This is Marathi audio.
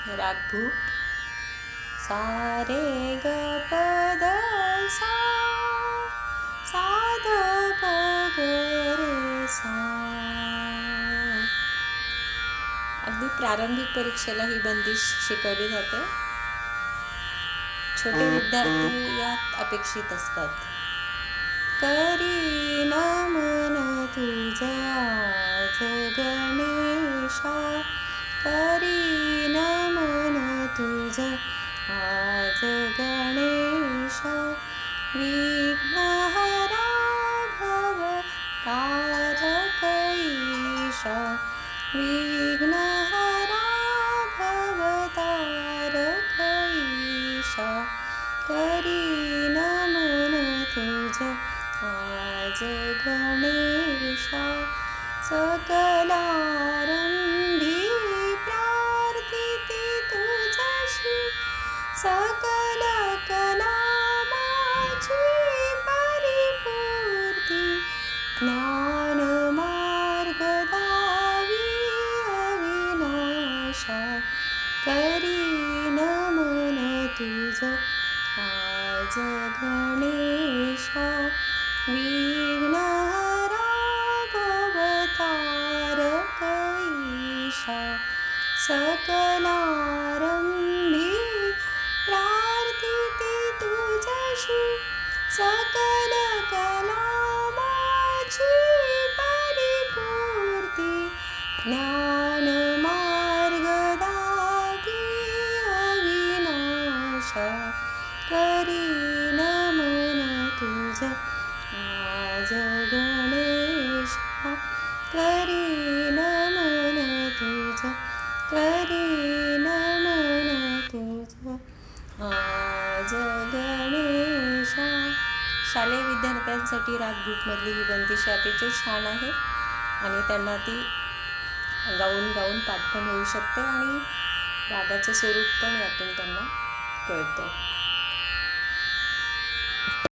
राग भूप. सा रे ग प ध सा, सा ध प ग रे सा. अगदी प्रारंभिक परीक्षेला ही बंदिश शिकवली जाते. छोटे विद्यार्थी यात अपेक्षित असतात. करी नमन तुझ आज गणेशा, करी नमन तुझ आज गणेशा. विघ्नहरा भव तारक ईशा, विघ्नहरा भव तारक ईशा. करी नमन तुझ आज गणेशा. सकलारंभी प्रार्थिते तुझशी, सकल कला माझी परिपूर्ती. ज्ञान मार्ग दावी अविनाशा, करी नमन तुझ आज गणेशा. विघ्नहरा भव तारक ईशा, सकलारंभी प्रार्थिते तुझशी, सकल कला माझी परिपूर्ती. ज्ञान मार्ग दावी अविनाशा, करी नमन तुझ आज गणेशा. करी नमन तुझ, करी नमन तुझ आज गणेशा. शालेय विद्यार्थ्यांसाठी रागभूपमधली ही बंदिश अतिशय छान आहे आणि त्यांना ती गाऊन पाठ पण होऊ शकते आणि रागाचं स्वरूप पण यातून त्यांना कळतं.